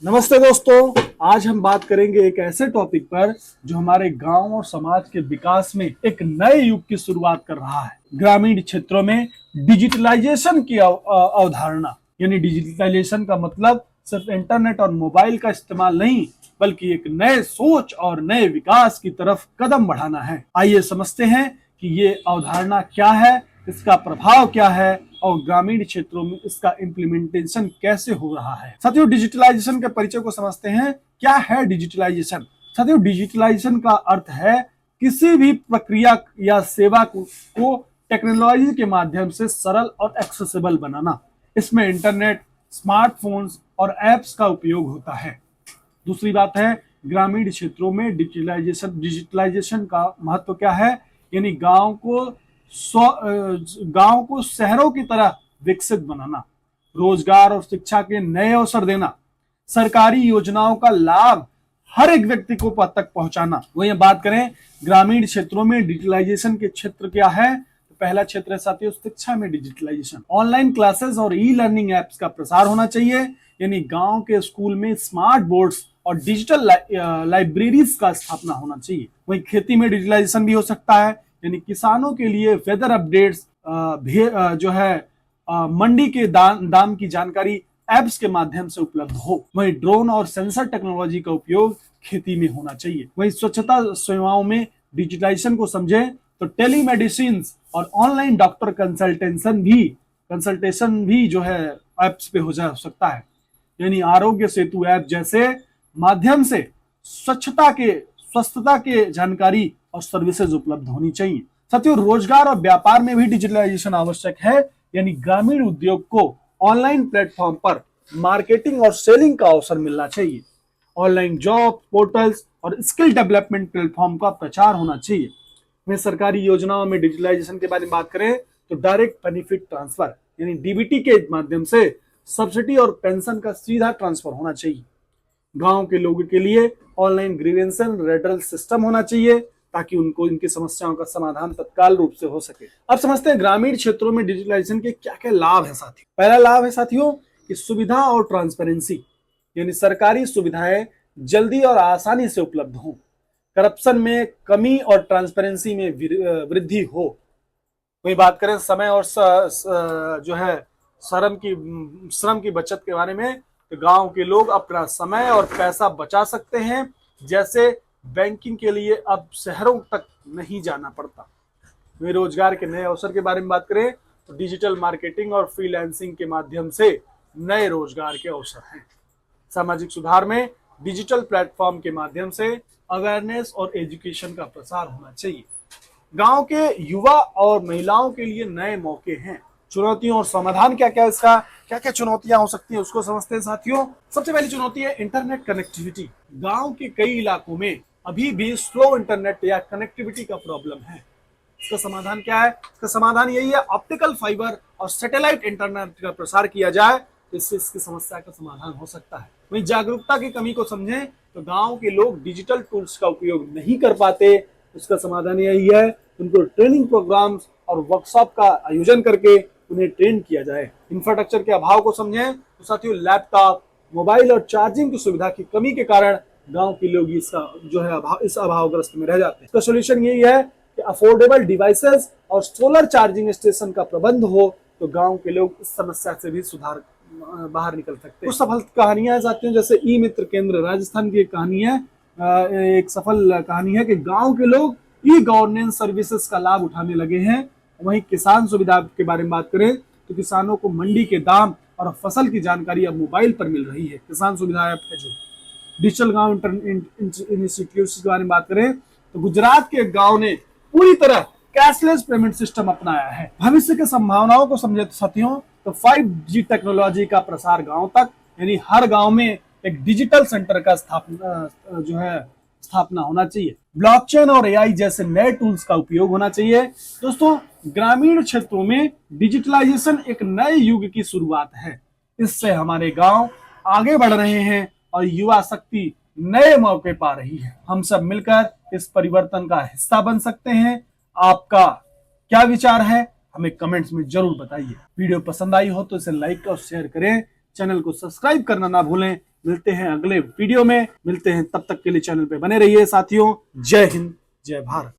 नमस्ते दोस्तों, आज हम बात करेंगे एक ऐसे टॉपिक पर जो हमारे गांव और समाज के विकास में एक नए युग की शुरुआत कर रहा है। ग्रामीण क्षेत्रों में डिजिटलाइजेशन की अवधारणा। यानी डिजिटलाइजेशन का मतलब सिर्फ इंटरनेट और मोबाइल का इस्तेमाल नहीं, बल्कि एक नए सोच और नए विकास की तरफ कदम बढ़ाना है। आइए समझते हैं कि ये अवधारणा क्या है, इसका प्रभाव क्या है और ग्रामीण क्षेत्रों में इसका इम्प्लीमेंटेशन कैसे हो रहा है। साथियों, डिजिटलाइजेशन के परिचय को समझते हैं। क्या है डिजिटलाइजेशन? साथियों, डिजिटलाइजेशन का अर्थ है किसी भी प्रक्रिया या सेवा को टेक्नोलॉजी के माध्यम से सरल और एक्सेसिबल बनाना। इसमें इंटरनेट, स्मार्टफोन्स और एप्स का उपयोग होता है। दूसरी बात है, ग्रामीण क्षेत्रों में डिजिटलाइजेशन का महत्व क्या है? यानी गांव को शहरों की तरह विकसित बनाना, रोजगार और शिक्षा के नए अवसर देना, सरकारी योजनाओं का लाभ हर एक व्यक्ति को तक पहुंचाना। वही बात करें ग्रामीण क्षेत्रों में डिजिटलाइजेशन के क्षेत्र क्या है, तो पहला क्षेत्र है साथियों शिक्षा में डिजिटलाइजेशन। ऑनलाइन क्लासेस और ई लर्निंग एप्स का प्रसार होना चाहिए। यानी गांव के स्कूल में स्मार्ट बोर्ड्स और डिजिटल लाइब्रेरीज का स्थापना होना चाहिए। वहीं खेती में डिजिटलाइजेशन भी हो सकता है। यानी किसानों के लिए वेदर अपडेट्स जो है मंडी के दाम की जानकारी एप्स के माध्यम से उपलब्ध हो। वहीं ड्रोन और सेंसर टेक्नोलॉजी का उपयोग खेती में होना चाहिए। वहीं स्वच्छता सेवाओं में डिजिटलाइजेशन को समझे तो टेलीमेडिसिन और ऑनलाइन डॉक्टर कंसल्टेशन भी जो है एप्स पे हो सकता है। यानी आरोग्य सेतु ऐप जैसे माध्यम से स्वस्थता के जानकारी और सर्विसेज उपलब्ध होनी चाहिए। साथियों, रोजगार और व्यापार में भी डिजिटलाइजेशन आवश्यक है। यानी ग्रामीण उद्योग को ऑनलाइन प्लेटफॉर्म पर मार्केटिंग और सेलिंग का अवसर मिलना चाहिए। ऑनलाइन जॉब पोर्टल्स और स्किल डेवलपमेंट प्लेटफॉर्म का प्रचार होना चाहिए। में सरकारी योजनाओं में डिजिटलाइजेशन के बारे में बात करें तो डायरेक्ट बेनिफिट ट्रांसफर यानी डीबीटी के माध्यम से सब्सिडी और पेंशन का सीधा ट्रांसफर होना चाहिए। गांव के लोगों के लिए ऑनलाइन ग्रीवेंसन रेडरल सिस्टम होना चाहिए ताकि उनको इनकी समस्याओं का समाधान तत्काल रूप से हो सके। अब समझते हैं ग्रामीण क्षेत्रों में डिजिटलाइजेशन के क्या क्या लाभ है साथियों। पहला लाभ है साथियों कि सुविधा और ट्रांसपेरेंसी। यानी सरकारी सुविधाएं जल्दी और आसानी से उपलब्ध हों, करप्शन में कमी और ट्रांसपेरेंसी में वृद्धि हो। वही बात करें समय और जो है श्रम की बचत के बारे में, तो गांव के लोग अपना समय और पैसा बचा सकते हैं। जैसे बैंकिंग के लिए अब शहरों तक नहीं जाना पड़ता। वही रोजगार के नए अवसर के बारे में बात करें तो डिजिटल मार्केटिंग और फ्रीलांसिंग के माध्यम से नए रोजगार के अवसर हैं। सामाजिक सुधार में डिजिटल प्लेटफॉर्म के माध्यम से अवेयरनेस और एजुकेशन का प्रसार होना चाहिए। गांव के युवा और महिलाओं के लिए नए मौके हैं। चुनौतियों और समाधान क्या क्या, इसका क्या क्या चुनौतियां हो सकती हैं उसको समझते हैं साथियों। सबसे पहली चुनौती है इंटरनेट कनेक्टिविटी। गांव के कई इलाकों में अभी भी स्लो इंटरनेट या कनेक्टिविटी का प्रॉब्लम है। इसका समाधान क्या है? इसका समाधान यही है, ऑप्टिकल फाइबर और सैटेलाइट इंटरनेट का प्रसार किया जाए, इससे इसकी समस्या का समाधान हो सकता है। वहीं जागरूकता की कमी को समझें तो गांव के लोग डिजिटल टूल्स का उपयोग नहीं कर पाते। उसका समाधान यही है, उनको ट्रेनिंग प्रोग्राम्स और वर्कशॉप का आयोजन करके उन्हें ट्रेन किया जाए। इंफ्रास्ट्रक्चर के अभाव को समझें तो साथियों लैपटॉप, मोबाइल और चार्जिंग की सुविधा की कमी के कारण गांव के लोग इसका जो है इस अभावग्रस्त में रह जाते हैं। इसका सोल्यूशन यही है कि अफोर्डेबल डिवाइसेस और सोलर चार्जिंग स्टेशन का प्रबंध हो तो गांव के लोग इस समस्या से भी बाहर निकल सकते हैं। कुछ सफल कहानियां साथियों, जैसे ई मित्र केंद्र राजस्थान की एक कहानी है। एक सफल कहानी है कि गांव के लोग ई गवर्नेंस सर्विसेज का लाभ उठाने लगे हैं। वहीं किसान सुविधा के बारे में बात करें तो किसानों को मंडी के दाम और फसल की जानकारी अब मोबाइल पर मिल रही है। किसान सुविधा ऐप है जो डिजिटल गांव इंस्टीट्यूट के बारे में बात करें तो गुजरात के गांव ने पूरी तरह कैशलेस पेमेंट सिस्टम अपनाया है। भविष्य की संभावनाओं को समझे साथियों तो 5G टेक्नोलॉजी का प्रसार गांव तक, यानी हर गांव में एक डिजिटल सेंटर का स्थापना होना चाहिए। ब्लॉकचेन और एआई जैसे नए टूल्स का उपयोग होना चाहिए। दोस्तों, ग्रामीण क्षेत्रों में डिजिटलाइजेशन एक नए युग की शुरुआत है। इससे हमारे गांव आगे बढ़ रहे हैं और युवा शक्ति नए मौके पा रही है। हम सब मिलकर इस परिवर्तन का हिस्सा बन सकते हैं। आपका क्या विचार है हमें कमेंट्स में जरूर बताइए। वीडियो पसंद आई हो तो इसे लाइक और शेयर करें। चैनल को सब्सक्राइब करना ना भूलें। मिलते हैं अगले वीडियो में, मिलते हैं, तब तक के लिए चैनल पे बने रहिए साथियों। जय हिंद, जय भारत।